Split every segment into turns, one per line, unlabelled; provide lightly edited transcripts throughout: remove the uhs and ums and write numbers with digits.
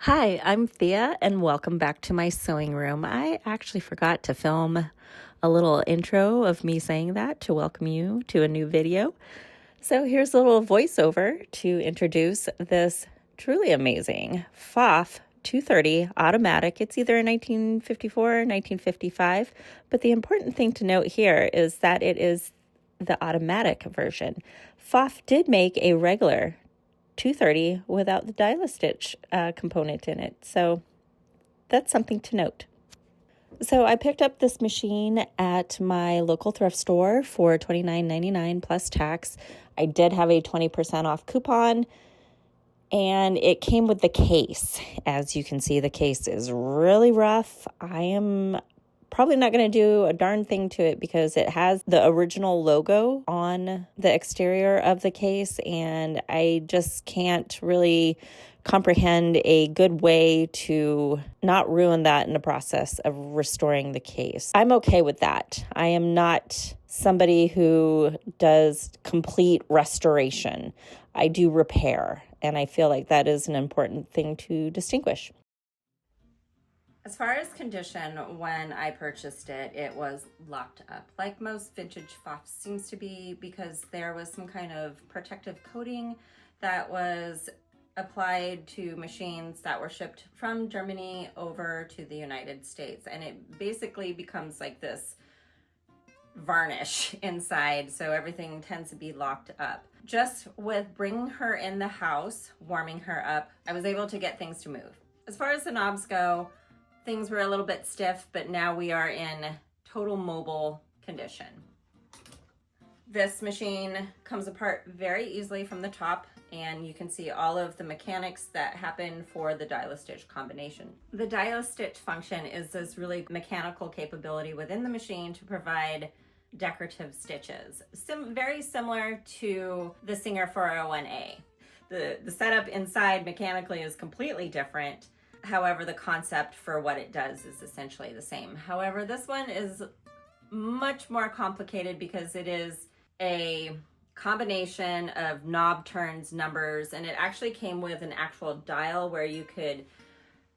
Hi, I'm Thea, and welcome back to my sewing room. I actually forgot to film a little intro of me saying that to welcome you to a new video. So here's a little voiceover to introduce this truly amazing PFAFF 230 automatic. It's either a 1954 or 1955, but the important thing to note here is that it is the automatic version. PFAFF did make a regular 230 without the dial-a-stitch component in it. So that's something to note. So I picked up this machine at my local thrift store for $29.99 plus tax. I did have a 20% off coupon, and it came with the case. As you can see, the case is really rough. I am probably not going to do a darn thing to it because it has the original logo on the exterior of the case, and I just can't really comprehend a good way to not ruin that in the process of restoring the case. I'm okay with that. I am not somebody who does complete restoration. I do repair, and I feel like that is an important thing to distinguish. As far as condition, when I purchased it, it was locked up, like most vintage PFAFFs seems to be, because there was some kind of protective coating that was applied to machines that were shipped from Germany over to the United States. And it basically becomes like this varnish inside, so everything tends to be locked up. Just with bringing her in the house, warming her up, I was able to get things to move. As far as the knobs go, things were a little bit stiff, but now we are in total mobile condition. This machine comes apart very easily from the top, and you can see all of the mechanics that happen for the dial-a-stitch combination. The dial-a-stitch function is this really mechanical capability within the machine to provide decorative stitches. Very similar to the Singer 401A. The setup inside mechanically is completely different. However, the concept for what it does is essentially the same. However, this one is much more complicated because it is a combination of knob turns, numbers, and it actually came with an actual dial where you could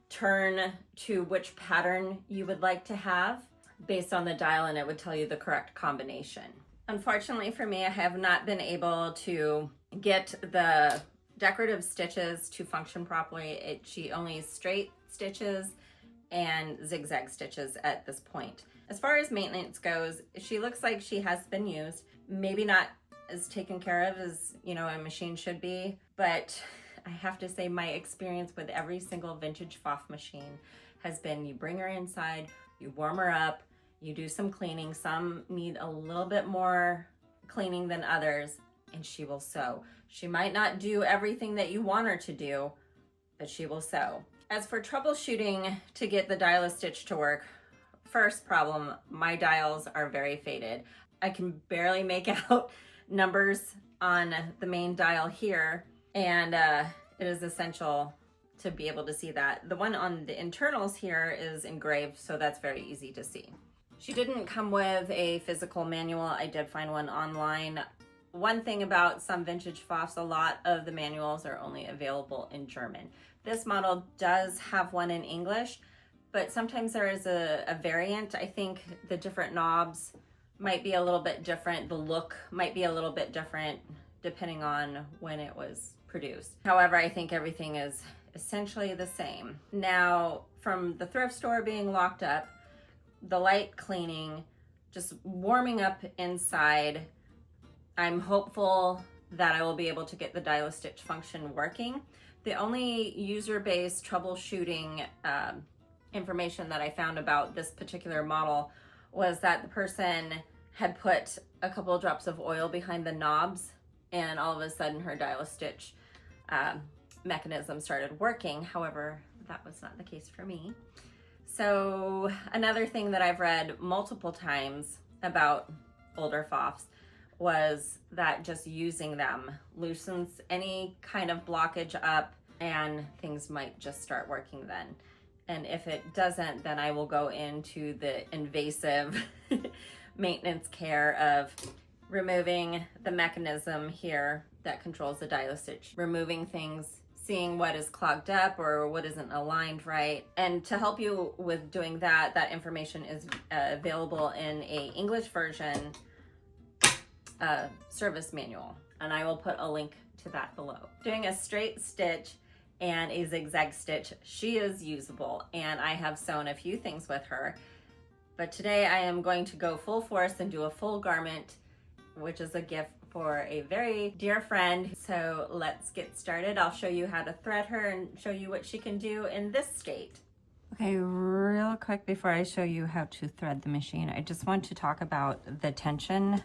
turn to which pattern you would like to have based on the dial, and it would tell you the correct combination. Unfortunately for me, I have not been able to get the decorative stitches to function properly. She only straight stitches and zigzag stitches at this point. As far as maintenance goes, she looks like she has been used, maybe not as taken care of as a machine should be, but I have to say my experience with every single vintage PFAFF machine has been you bring her inside, you warm her up, you do some cleaning. Some need a little bit more cleaning than others, and she will sew. She might not do everything that you want her to do, but she will sew. As for troubleshooting to get the dial-a-stitch to work, first problem, my dials are very faded. I can barely make out numbers on the main dial here, and it is essential to be able to see that. The one on the internals here is engraved, so that's very easy to see. She didn't come with a physical manual. I did find one online. One thing about some vintage PFAFFs, a lot of the manuals are only available in German. This model does have one in English, but sometimes there is a variant. I think the different knobs might be a little bit different. The look might be a little bit different depending on when it was produced. However, I think everything is essentially the same. Now, from the thrift store being locked up, the light cleaning, just warming up inside, I'm hopeful that I will be able to get the dial-a-stitch function working. The only user-based troubleshooting information that I found about this particular model was that the person had put a couple of drops of oil behind the knobs, and all of a sudden her dial-a-stitch mechanism started working. However, that was not the case for me. So another thing that I've read multiple times about older PFAFFs was that just using them loosens any kind of blockage up, and things might just start working then. And if it doesn't, then I will go into the invasive maintenance care of removing the mechanism here that controls the dial-a-stitch, removing things, seeing what is clogged up or what isn't aligned right. And to help you with doing that, that information is available in a English version service manual. And I will put a link to that below. Doing a straight stitch and a zigzag stitch, she is usable, and I have sewn a few things with her. But today I am going to go full force and do a full garment, which is a gift for a very dear friend. So let's get started. I'll show you how to thread her and show you what she can do in this state. Okay, real quick before I show you how to thread the machine, I just want to talk about the tension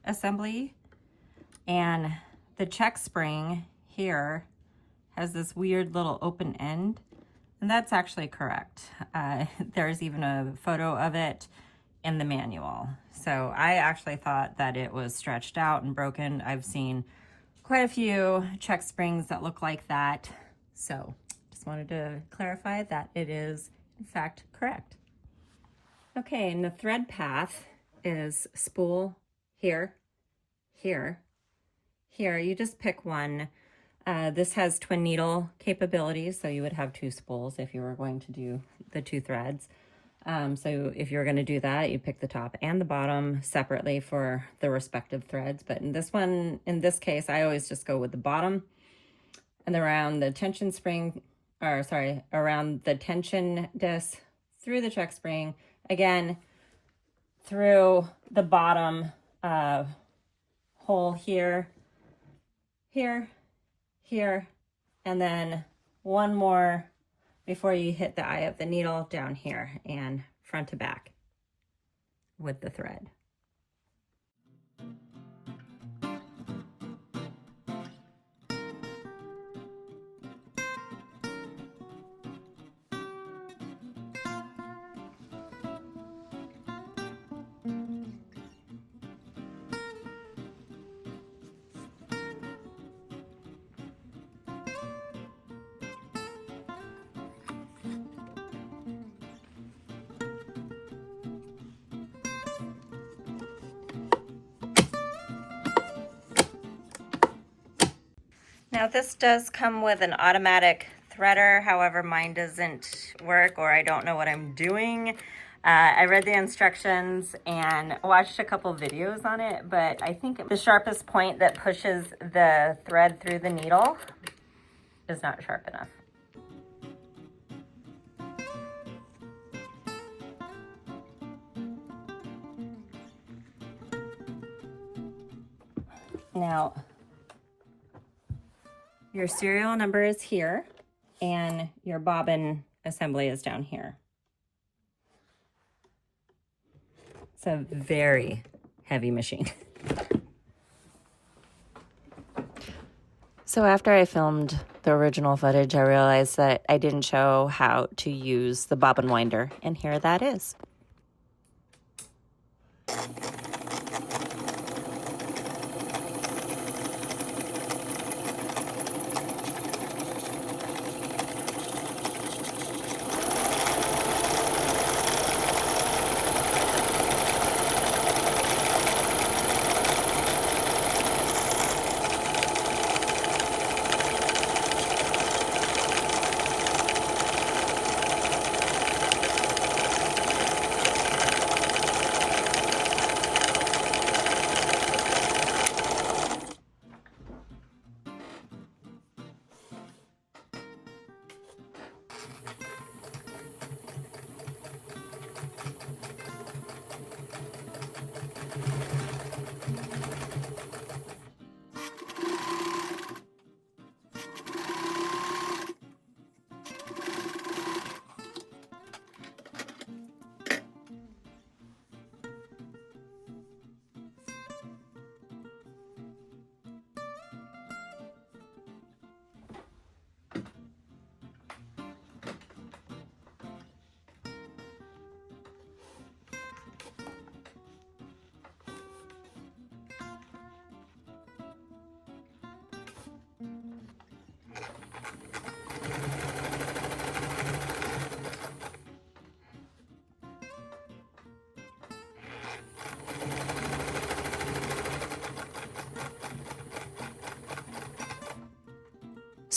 assembly. And the check spring here has this weird little open end, and that's actually correct. There's even a photo of it in the manual. So I actually thought that it was stretched out and broken. I've seen quite a few check springs that look like that. So just wanted to clarify that it is in fact correct. Okay, and the thread path is spool here, here, here. You just pick one. This has twin needle capabilities, so you would have 2 spools if you were going to do the 2 threads. So if you're going to do that, you pick the top and the bottom separately for the respective threads. But in this one, in this case, I always just go with the bottom and around the tension spring, or sorry, around the tension disc through the check spring, again, through the bottom hole here, here, here, and then one more before you hit the eye of the needle down here, and front to back with the thread. Now this does come with an automatic threader, however mine doesn't work, or I don't know what I'm doing. I read the instructions and watched a couple videos on it, but I think the sharpest point that pushes the thread through the needle is not sharp enough. Now, your serial number is here, and your bobbin assembly is down here. It's a very heavy machine. So after I filmed the original footage, I realized that I didn't show how to use the bobbin winder, and here that is.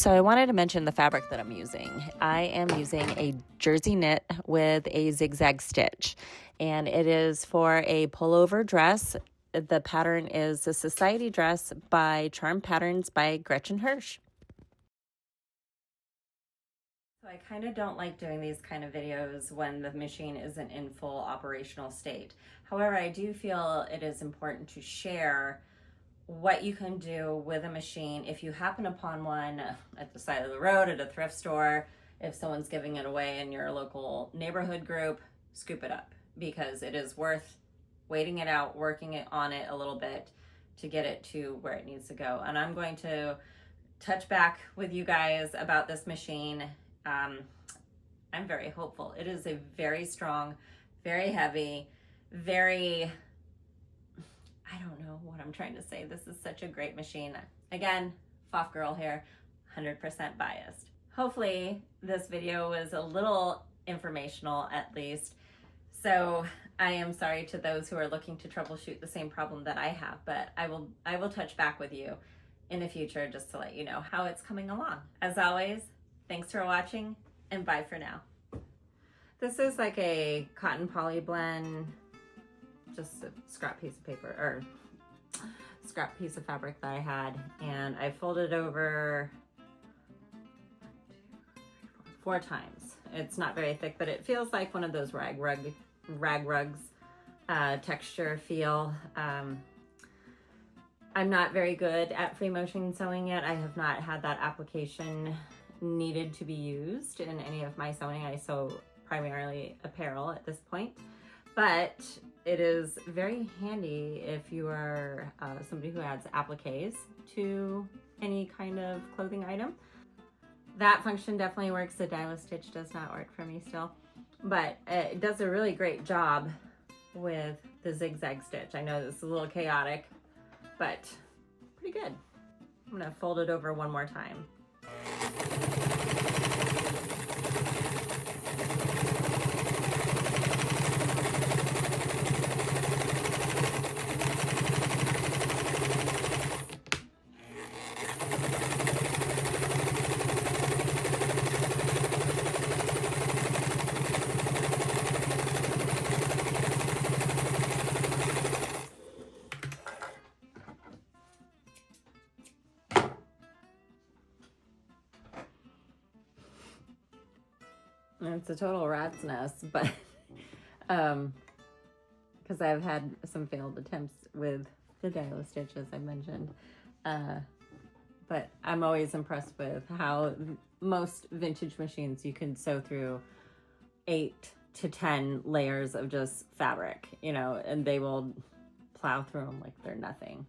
So I wanted to mention the fabric that I'm using. I am using a jersey knit with a zigzag stitch, and it is for a pullover dress. The pattern is the Society Dress by Charm Patterns by Gretchen Hirsch. So I kind of don't like doing these kind of videos when the machine isn't in full operational state. However, I do feel it is important to share what you can do with a machine if you happen upon one at the side of the road, at a thrift store. If someone's giving it away in your local neighborhood group, scoop it up, because it is worth waiting it out, working it on it a little bit to get it to where it needs to go. And I'm going to touch back with you guys about this machine. I'm very hopeful. It is a very strong, very heavy, very, I don't know what I'm trying to say. This is such a great machine. Again, PFAFF girl here, 100% biased. Hopefully this video was a little informational at least. So I am sorry to those who are looking to troubleshoot the same problem that I have, but I will touch back with you in the future just to let you know how it's coming along. As always, thanks for watching, and bye for now. This is like a cotton poly blend, just a scrap piece of paper, or scrap piece of fabric that I had, and I folded over 4 times. It's not very thick, but it feels like one of those rag rugs texture feel. I'm not very good at free motion sewing yet. I have not had that application needed to be used in any of my sewing. I sew primarily apparel at this point, but it is very handy if you are somebody who adds appliques to any kind of clothing item. That function definitely works. The dial stitch does not work for me still, but it does a really great job with the zigzag stitch. I know this is a little chaotic, but pretty good. I'm gonna fold it over one more time. It's a total rat's nest, but because I've had some failed attempts with the dial stitch, as I mentioned, but I'm always impressed with how most vintage machines you can sew through 8 to 10 layers of just fabric, you know, and they will plow through them like they're nothing.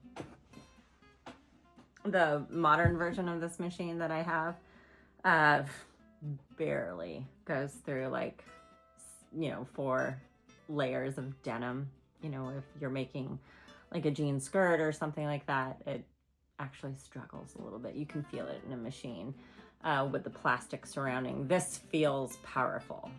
The modern version of this machine that I have barely goes through, like, you know, 4 layers of denim. You know, if you're making like a jean skirt or something like that, it actually struggles a little bit. You can feel it in a machine with the plastic surrounding. This feels powerful.